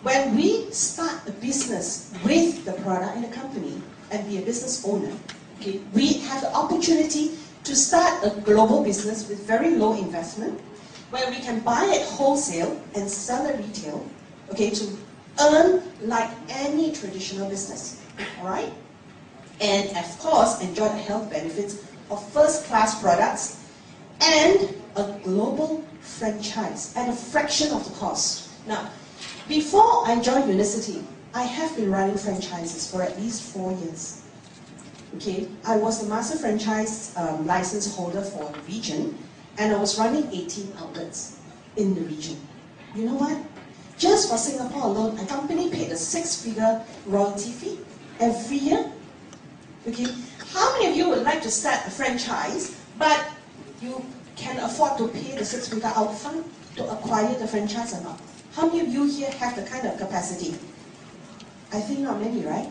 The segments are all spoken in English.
when we start a business with the product in the company and be a business owner, okay, we have the opportunity to start a global business with very low investment, where we can buy at wholesale and sell at retail, okay, to earn like any traditional business, all right? And of course, enjoy the health benefits of first-class products and a global franchise at a fraction of the cost. Now, before I joined Unicity, I have been running franchises for at least 4 years. Okay, I was the master franchise license holder for the region, and I was running 18 outlets in the region. You know what? Just for Singapore alone, a company paid a 6-figure royalty fee every year. Okay, how many of you would like to start a franchise, but you can afford to pay the 6-figure upfront to acquire the franchise or not? How many of you here have the kind of capacity? I think not many, right?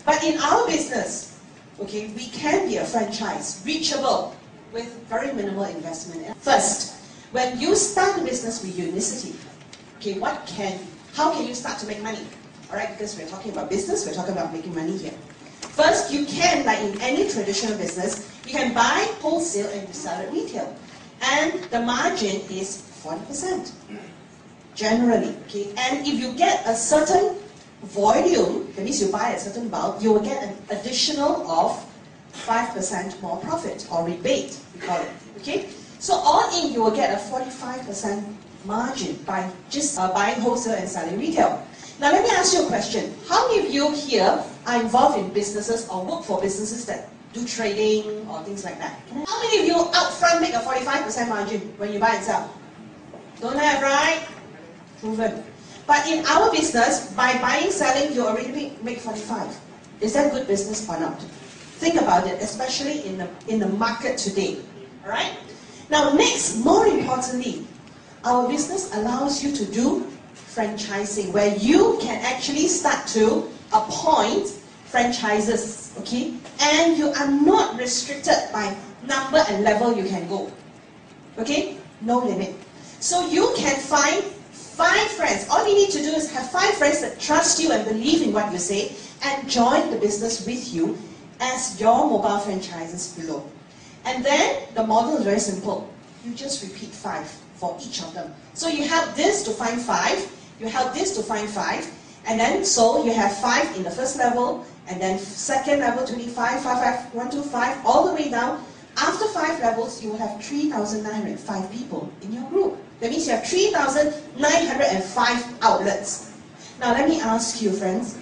But in our business, okay, we can be a franchise, reachable, with very minimal investment. First, when you start a business with Unicity, okay, how can you start to make money? All right, because we're talking about business, we're talking about making money here. First, you can, like in any traditional business, you can buy wholesale and you sell at retail. And the margin is 40%, generally, okay? And if you get a certain volume, that means you buy a certain bulk, you will get an additional of 5% more profit, or rebate, we call it, okay? So all in, you will get a 45% margin by just buying wholesale and selling retail. Now let me ask you a question. How many of you here are involved in businesses or work for businesses that do trading or things like that? How many of you upfront make a 45% margin when you buy and sell? Don't have, right? Proven. But in our business, by buying, selling, you already make 45. Is that good business or not? Think about it, especially in the market today. All right? Now next, more importantly, our business allows you to do franchising, where you can actually start to appoint franchises, okay? And you are not restricted by number and level you can go, okay? No limit. So you can find 5 friends. All you need to do is have 5 friends that trust you and believe in what you say and join the business with you as your mobile franchises below. And then the model is very simple. You just repeat 5 for each of them. So you help this to find 5, you help this to find 5, and then so you have 5 in the first level, and then second level 25, 5, 5, 1, 2, 5, all the way down. After 5 levels, you will have 3,905 people in your group. That means you have 3,905 outlets. Now let me ask you, friends,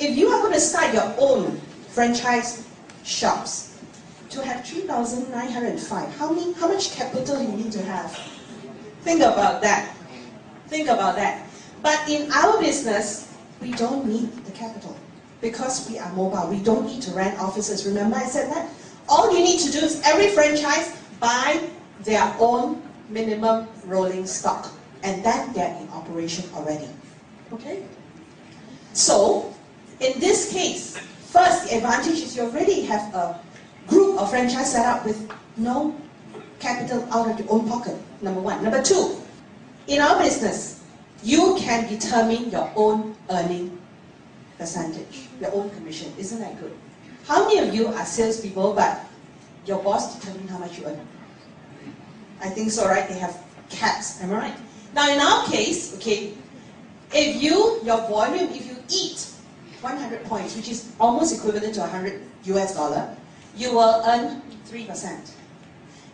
if you are going to start your own franchise shops, to have 3,905, how much capital you need to have? Think about that. Think about that. But in our business, we don't need the capital because we are mobile. We don't need to rent offices. Remember I said that? All you need to do is every franchise buy their own minimum rolling stock, and then they're in operation already. Okay? So, in this case, first the advantage is you already have a group of franchise set up with no capital out of your own pocket, number 1. Number 2, in our business, you can determine your own earning percentage, your own commission. Isn't that good? How many of you are salespeople, but your boss determines how much you earn? I think so, right? They have caps, am I right? Now in our case, okay, if your volume, if you eat 100 points, which is almost equivalent to $100 US, you will earn 3%.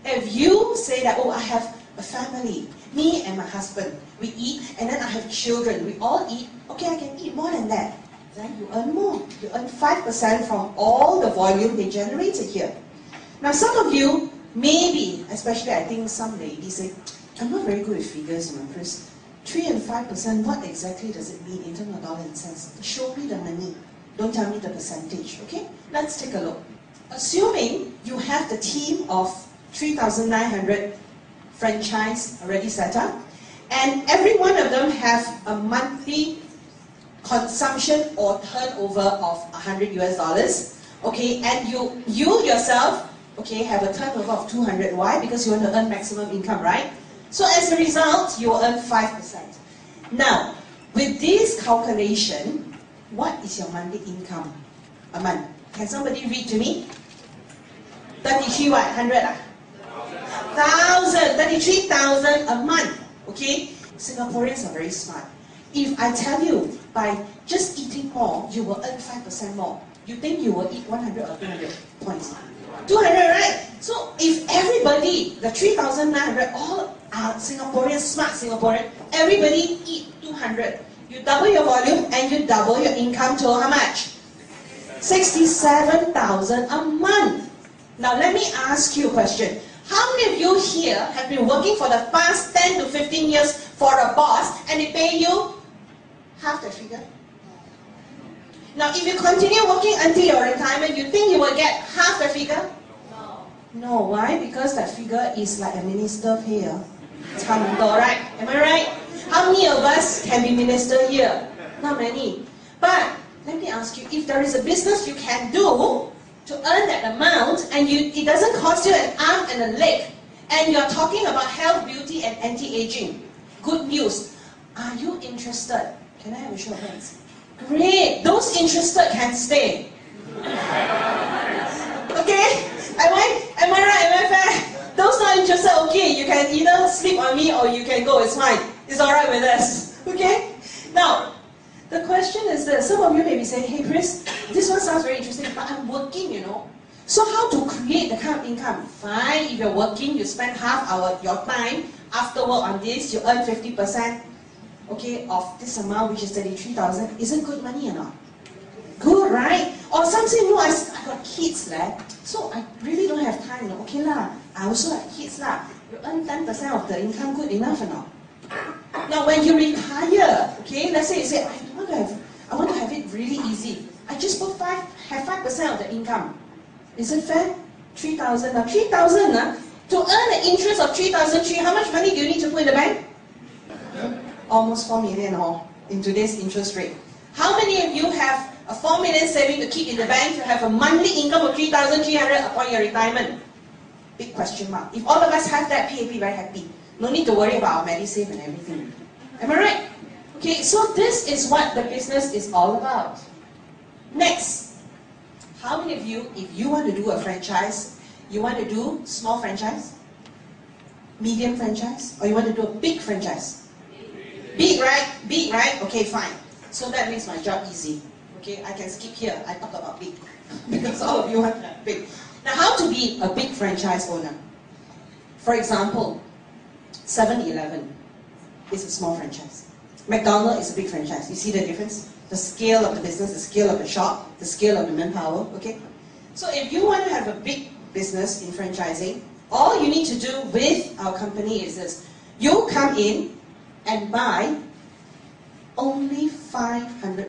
If you say that, oh, I have a family, me and my husband, we eat, and then I have children, we all eat, okay, I can eat more than that. Then you earn more. You earn 5% from all the volume they generated here. Now some of you, maybe, especially I think some ladies say, I'm not very good with figures, Chris. 3 and 5%, what exactly does it mean in terms of dollars and cents? Show me the money. Don't tell me the percentage, okay? Let's take a look. Assuming you have the team of 3,900 franchise already set up, and every one of them have a monthly consumption or turnover of $100 US, okay, and you yourself, okay, have a turnover of 200. Why? Because you want to earn maximum income, right? So as a result, you will earn 5%. Now, with this calculation, what is your monthly income a month? Can somebody read to me? 33 what? 100 ah? 1,000, 33,000 a month. Okay? Singaporeans are very smart. If I tell you by just eating more, you will earn 5% more, you think you will eat 100 or 200 points? 200, right? So if everybody, the 3,900, all are Singaporeans, smart Singaporean, everybody eat 200. You double your volume and you double your income to how much? 67,000 a month. Now let me ask you a question. How many of you here have been working for the past 10 to 15 years for a boss and they pay you half the figure? Now if you continue working until your retirement, you think you will get half the figure? No. No, why? Because that figure is like a minister pay. Right? Am I right? How many of us can be minister here? Not many. But let me ask you, if there is a business you can do to earn that amount and it doesn't cost you an arm and a leg, and you're talking about health, beauty and anti-aging, good news. Are you interested? Can I have a show of hands? Great! Those interested can stay. Okay? Am I right? Am I fair? Those not interested, okay, you can either sleep on me or you can go, it's fine. It's alright with us. Okay? Now, the question is this. Some of you may be saying, hey Chris, this one sounds very interesting, but I'm working, you know. So how to create the kind of income? Fine, if you're working, you spend half your time after work on this, you earn 50%, okay, of this amount, which is 33,000. Isn't good money or not? Good, right? Or some say, no, I got kids, so I really don't have time. Okay lah, I also have kids lah. You earn 10% of the income, good enough or not? Now when you retire, okay, let's say you say, I want to have it really easy. I just have 5% of the income. Is it fair? 3,000 now. 3,000 to earn an interest of 3,003, how much money do you need to put in the bank? Almost 4 million in today's interest rate. How many of you have a 4 million saving to keep in the bank to have a monthly income of 3,300 upon your retirement? Big question mark. If all of us have that, PAP very happy. No need to worry about our Medisave and everything. Am I right? Okay, so this is what the business is all about. Next, how many of you, if you want to do a franchise, you want to do small franchise, medium franchise, or you want to do a big franchise? Big, right? Big, right? Okay, fine. So that makes my job easy. Okay, I can skip here. I talk about big because all of you want big. Now, how to be a big franchise owner? For example, 7-Eleven is a small franchise. McDonald's is a big franchise. You see the difference? The scale of the business, the scale of the shop, the scale of the manpower, okay? So if you want to have a big business in franchising, all you need to do with our company is this. You come in and buy only 500